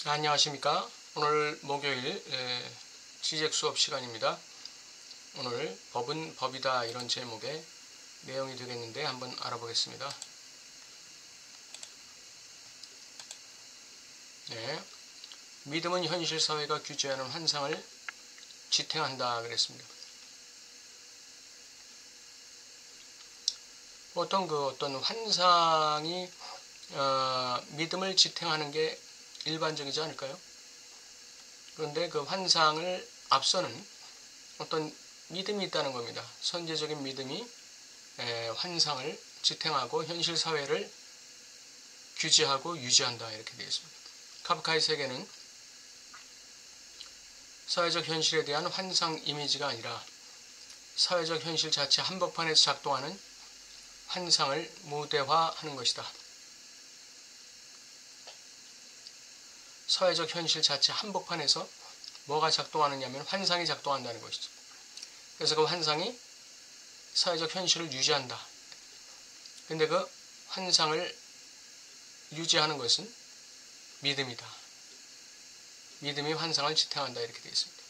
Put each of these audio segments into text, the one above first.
안녕하십니까. 오늘 목요일 지적 수업 시간입니다. 오늘 법은 법이다 이런 제목의 내용이 되겠는데 한번 알아보겠습니다. 믿음은 현실 사회가 규제하는 환상을 지탱한다 그랬습니다. 보통 어떤 환상이 믿음을 지탱하는 게 일반적이지 않을까요? 그런데 그 환상을 앞서는 어떤 믿음이 있다는 겁니다. 선제적인 믿음이 환상을 지탱하고 현실 사회를 규제하고 유지한다 이렇게 되어 있습니다. 카프카의 세계는 사회적 현실에 대한 환상 이미지가 아니라 사회적 현실 자체 한복판에서 작동하는 환상을 무대화하는 것이다. 사회적 현실 자체 한복판에서 뭐가 작동하느냐면 환상이 작동한다는 것이죠. 그래서 그 환상이 사회적 현실을 유지한다. 근데 그 환상을 유지하는 것은 믿음이다. 믿음이 환상을 지탱한다 이렇게 되어 있습니다.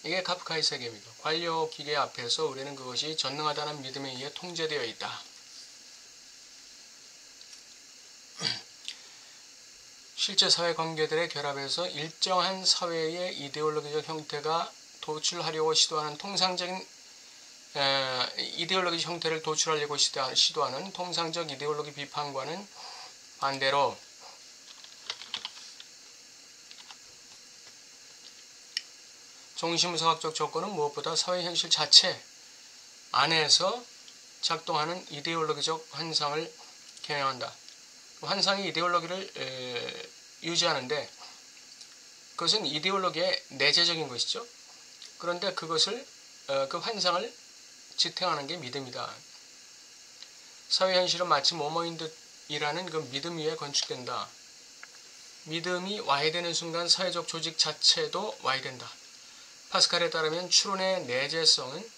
이게 카프카의 세계입니다. 관료 기계 앞에서 우리는 그것이 전능하다는 믿음에 의해 통제되어 있다. 실제 사회관계들의 결합에서 일정한 사회의 이데올로기적 형태가 도출하려고 시도하는 통상적인 이데올로기 형태를 도출하려고 시도하는 통상적 이데올로기 비판과는 반대로 종심의학적 조건은 무엇보다 사회 현실 자체 안에서 작동하는 이데올로기적 환상을 겨냥한다. 환상이 이데올로기를 유지하는데 그것은 이데올로기의 내재적인 것이죠. 그런데 그것을 그 환상을 지탱하는 게 믿음이다. 사회 현실은 마치 뭐뭐인 듯이라는 그 믿음 위에 건축된다. 믿음이 와해되는 순간 사회적 조직 자체도 와해된다. 파스칼에 따르면 추론의 내재성은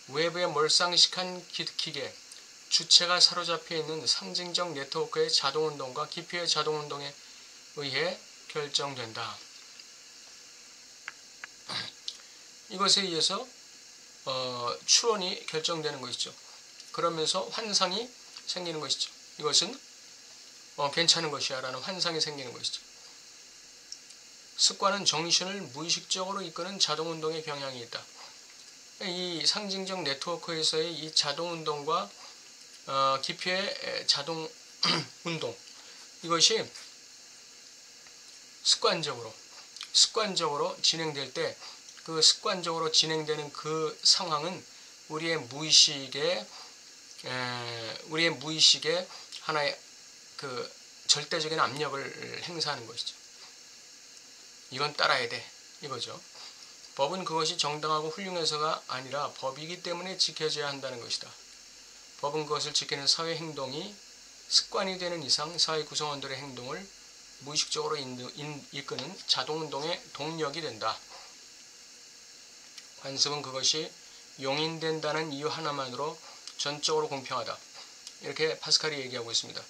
외부의 몰상식한 기계, 주체가 사로잡혀 있는 상징적 네트워크의 자동운동과 기피의 자동운동에 의해 결정된다. 이것에 의해서 추론이 결정되는 것이죠. 그러면서 환상이 생기는 것이죠. 이것은 괜찮은 것이야 라는 환상이 생기는 것이죠. 습관은 정신을 무의식적으로 이끄는 자동운동의 경향이 있다. 이 상징적 네트워크에서의 이 자동운동과 기피의 자동 운동 이것이 습관적으로 진행될 때 그 습관적으로 진행되는 그 상황은 우리의 무의식에 하나의 그 절대적인 압력을 행사하는 것이죠. 이건 따라야 돼 이거죠. 법은 그것이 정당하고 훌륭해서가 아니라 법이기 때문에 지켜져야 한다는 것이다. 법은 그것을 지키는 사회 행동이 습관이 되는 이상 사회 구성원들의 행동을 무의식적으로 이끄는 자동운동의 동력이 된다. 관습은 그것이 용인된다는 이유 하나만으로 전적으로 공평하다. 이렇게 파스칼이 얘기하고 있습니다.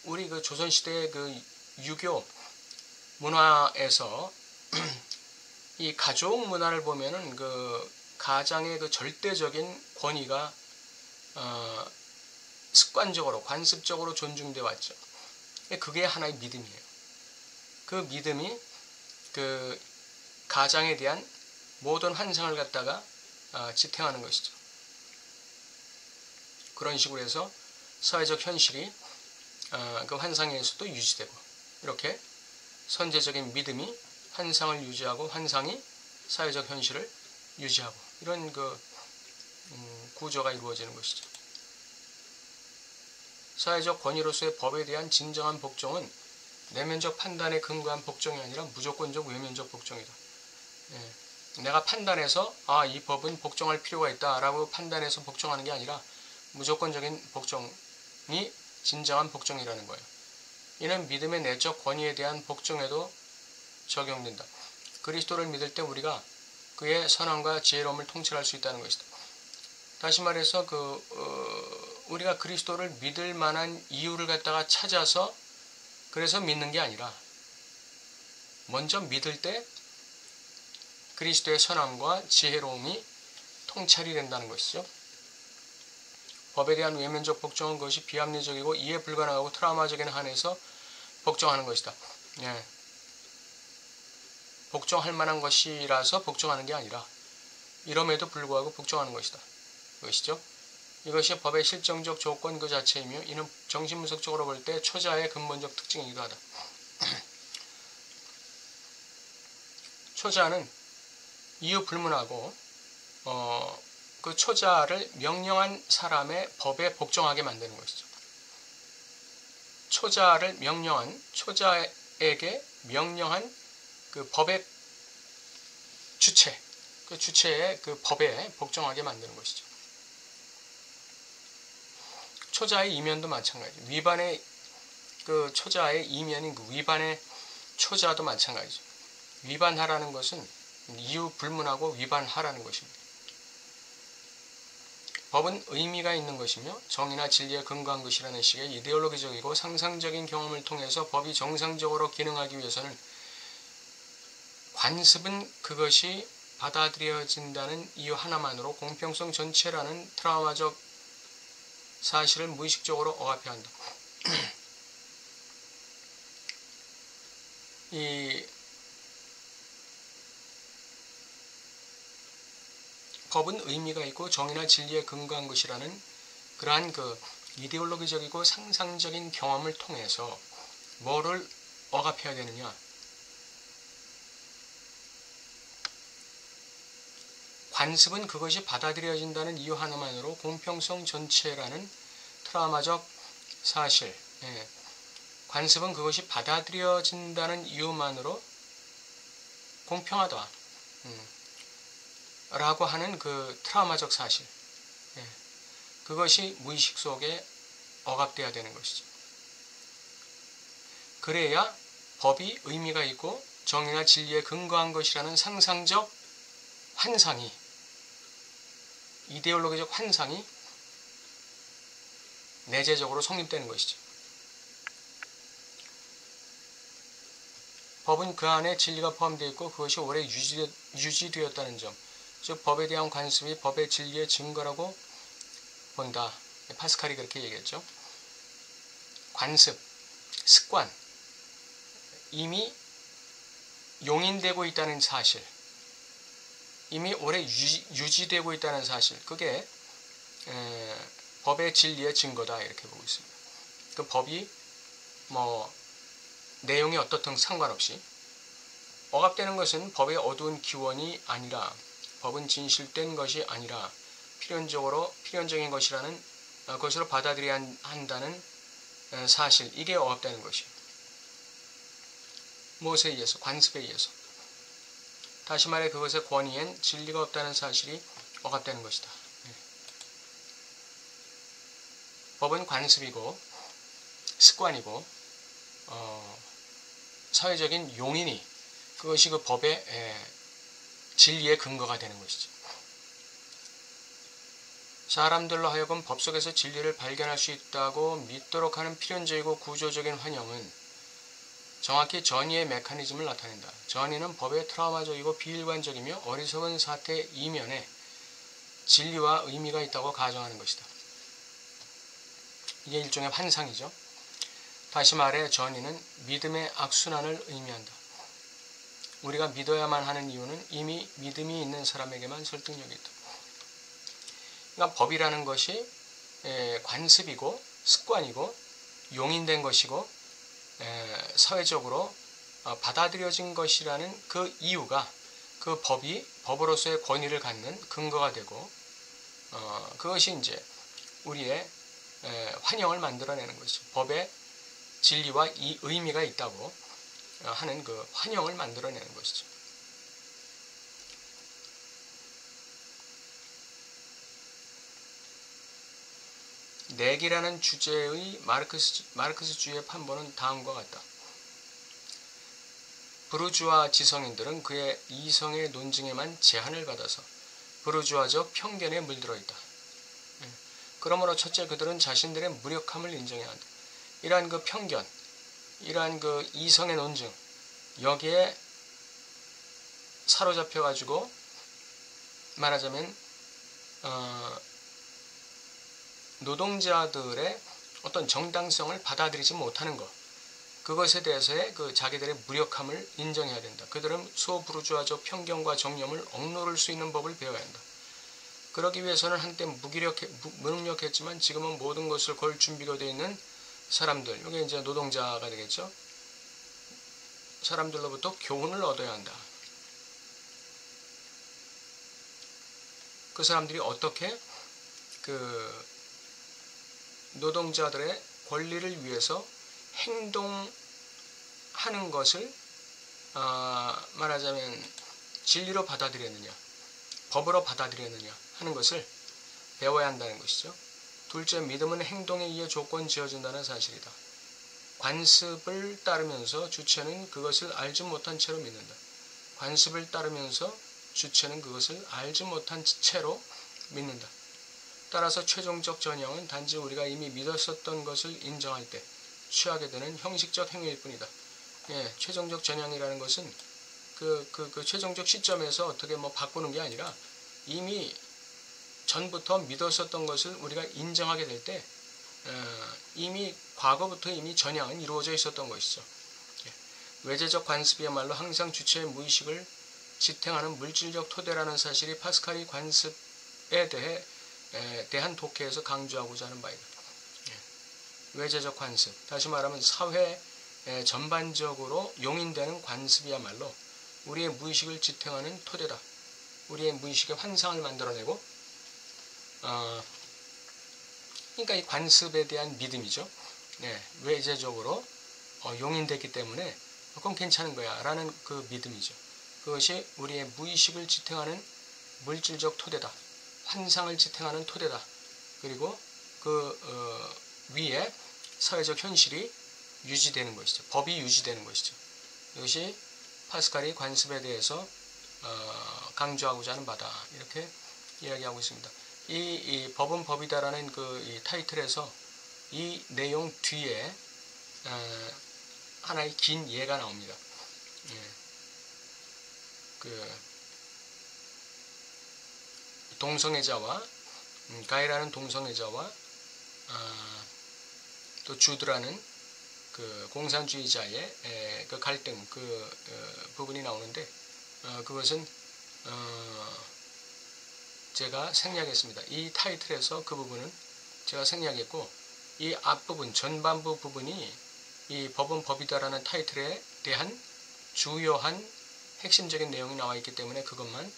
우리 그 조선시대의 그 유교 문화에서 이 가족 문화를 보면은 그 가장의 그 절대적인 권위가 습관적으로 관습적으로 존중되어 왔죠. 그게 하나의 믿음이에요. 그 믿음이 그 가장에 대한 모든 환상을 갖다가 지탱하는 것이죠. 그런 식으로 해서 사회적 현실이 그 환상에 의해서도 유지되고 이렇게 선제적인 믿음이 환상을 유지하고 환상이 사회적 현실을 유지하고 이런 그 구조가 이루어지는 것이죠. 사회적 권위로서의 법에 대한 진정한 복종은 내면적 판단에 근거한 복종이 아니라 무조건적 외면적 복종이다. 내가 판단해서 이 법은 복종할 필요가 있다라고 판단해서 복종하는 게 아니라 무조건적인 복종이 진정한 복종이라는 거예요. 이는 믿음의 내적 권위에 대한 복종에도 적용된다. 그리스도를 믿을 때 우리가 그의 선함과 지혜로움을 통찰할 수 있다는 것이다. 다시 말해서 우리가 그리스도를 믿을 만한 이유를 갖다가 찾아서 그래서 믿는 게 아니라 먼저 믿을 때 그리스도의 선함과 지혜로움이 통찰이 된다는 것이죠. 법에 대한 외면적 복종은 그것이 비합리적이고 이해 불가능하고 트라우마적인 한에서 복종하는 것이다. 예. 복종할 만한 것이라서 복종하는 게 아니라 이럼에도 불구하고 복종하는 것이다. 그것이죠. 이것이 법의 실정적 조건 그 자체이며 이는 정신분석적으로 볼 때 초자의 근본적 특징이기도 하다. 초자는 이유 불문하고 그 초자를 명령한 사람의 법에 복종하게 만드는 것이죠. 초자를 명령한 초자에게 명령한 그 법의 주체, 그 주체의 그 법에 복종하게 만드는 것이죠. 초자의 이면도 마찬가지. 위반의 그 초자의 이면인 그 위반의 초자도 마찬가지죠. 위반하라는 것은 이유 불문하고 위반하라는 것입니다. 법은 의미가 있는 것이며 정의나 진리에 근거한 것이라는 식의 이데올로기적이고 상상적인 경험을 통해서 법이 정상적으로 기능하기 위해서는 관습은 그것이 받아들여진다는 이유 하나만으로 공평성 전체라는 트라우마적 사실을 무의식적으로 억압해야 한다. 이 법은 의미가 있고 정의나 진리에 근거한 것이라는 그러한 그 이데올로기적이고 상상적인 경험을 통해서 뭐를 억압해야 되느냐? 관습은 그것이 받아들여진다는 이유 하나만으로 공평성 전체라는 트라우마적 사실, 관습은 그것이 받아들여진다는 이유만으로 공평하다 라고 하는 그 트라우마적 사실, 그것이 무의식 속에 억압돼야 되는 것이죠. 그래야 법이 의미가 있고 정의나 진리에 근거한 것이라는 상상적 환상이, 이데올로기적 환상이 내재적으로 성립되는 것이죠. 법은 그 안에 진리가 포함되어 있고 그것이 오래 유지되었다는 점, 즉 법에 대한 관습이 법의 진리의 증거라고 본다. 파스칼이 그렇게 얘기했죠. 관습, 습관, 이미 용인되고 있다는 사실, 이미 오래 유지되고 있다는 사실, 그게 법의 진리의 증거다 이렇게 보고 있습니다. 그 법이 뭐 내용이 어떻든 상관없이 억압되는 것은 법의 어두운 기원이 아니라, 법은 진실된 것이 아니라 필연적인 것이라는 것으로 받아들여야 한다는 사실, 이게 억압되는 것이에요. 무엇에 의해서? 관습에 의해서. 다시 말해 그것의 권위엔 진리가 없다는 사실이 억압되는 것이다. 법은 관습이고 습관이고 사회적인 용인이, 그것이 그 법의 진리의 근거가 되는 것이죠. 사람들로 하여금 법 속에서 진리를 발견할 수 있다고 믿도록 하는 필연적이고 구조적인 환영은 정확히 전이의 메커니즘을 나타낸다. 전이는 법의 트라우마적이고 비일관적이며 어리석은 사태 이면에 진리와 의미가 있다고 가정하는 것이다. 이게 일종의 환상이죠. 다시 말해 전이는 믿음의 악순환을 의미한다. 우리가 믿어야만 하는 이유는 이미 믿음이 있는 사람에게만 설득력이 있다. 그러니까 법이라는 것이 관습이고 습관이고 용인된 것이고 사회적으로 받아들여진 것이라는 그 이유가 그 법이 법으로서의 권위를 갖는 근거가 되고 그것이 이제 우리의 환영을 만들어내는 것이죠. 법의 진리와 이 의미가 있다고 하는 그 환영을 만들어내는 것이죠. 내기라는 주제의 마르크스주의의 판본은 다음과 같다. 부르주아 지성인들은 그의 이성의 논증에만 제한을 받아서 부르주아적 편견에 물들어 있다. 그러므로 첫째, 그들은 자신들의 무력함을 인정해야 한다. 이러한 그 편견, 이러한 그 이성의 논증, 여기에 사로잡혀 가지고 말하자면 노동자들의 어떤 정당성을 받아들이지 못하는 것, 그것에 대해서의 그 자기들의 무력함을 인정해야 된다. 그들은 소부르주아적 편견과 정념을 억누를 수 있는 법을 배워야 한다. 그러기 위해서는 한때 무능력했지만 지금은 모든 것을 걸 준비가 되어 있는 사람들, 이게 이제 노동자가 되겠죠. 사람들로부터 교훈을 얻어야 한다. 그 사람들이 어떻게 그 노동자들의 권리를 위해서 행동하는 것을 말하자면 진리로 받아들였느냐, 법으로 받아들였느냐 하는 것을 배워야 한다는 것이죠. 둘째, 믿음은 행동에 의해 조건 지어진다는 사실이다. 관습을 따르면서 주체는 그것을 알지 못한 채로 믿는다. 관습을 따르면서 주체는 그것을 알지 못한 채로 믿는다. 따라서 최종적 전형은 단지 우리가 이미 믿었었던 것을 인정할 때 취하게 되는 형식적 행위일 뿐이다. 예, 최종적 전형이라는 것은 그 최종적 시점에서 어떻게 뭐 바꾸는 게 아니라 이미 전부터 믿었었던 것을 우리가 인정하게 될 때 이미 과거부터 이미 전향은 이루어져 있었던 것이죠. 예, 외재적 관습이야말로 항상 주체의 무의식을 지탱하는 물질적 토대라는 사실이 파스칼이 관습에 대한 독해에서 강조하고자 하는 바이다. 예, 외재적 관습, 다시 말하면 사회 전반적으로 용인되는 관습이야말로 우리의 무의식을 지탱하는 토대다. 우리의 무의식의 환상을 만들어내고 그러니까 이 관습에 대한 믿음이죠. 네, 외재적으로 용인됐기 때문에 그건 괜찮은 거야 라는 그 믿음이죠. 그것이 우리의 무의식을 지탱하는 물질적 토대다. 환상을 지탱하는 토대다. 그리고 그 위에 사회적 현실이 유지되는 것이죠. 법이 유지되는 것이죠. 이것이 파스칼이 관습에 대해서 강조하고자 하는 바다, 이렇게 이야기하고 있습니다. 이 법은 법이다라는 이 타이틀에서 이 내용 뒤에 하나의 긴 예가 나옵니다. 예. 그 동성애자와 가이라는 동성애자와 또 주드라는 그 공산주의자의 그 갈등, 부분이 나오는데 그것은 제가 생략했습니다. 이 타이틀에서 그 부분은 제가 생략했고, 이 앞부분, 전반부 부분이 이 법은 법이다라는 타이틀에 대한 주요한 핵심적인 내용이 나와 있기 때문에 그것만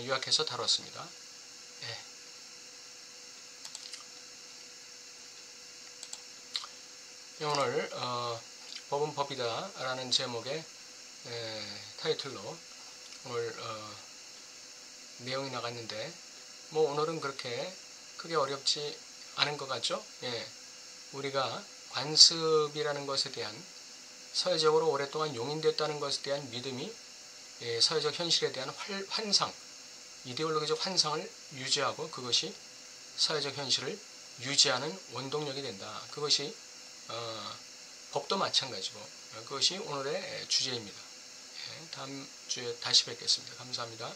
요약해서 다뤘습니다. 예. 오늘 법은 법이다라는 제목의 타이틀로 오늘 내용이 나갔는데, 뭐 오늘은 그렇게 크게 어렵지 않은 것 같죠? 예. 우리가 관습이라는 것에 대한, 사회적으로 오랫동안 용인됐다는 것에 대한 믿음이 사회적 현실에 대한 환상, 이데올로기적 환상을 유지하고 그것이 사회적 현실을 유지하는 원동력이 된다. 그것이 법도 마찬가지고 그것이 오늘의 주제입니다. 다음 주에 다시 뵙겠습니다. 감사합니다.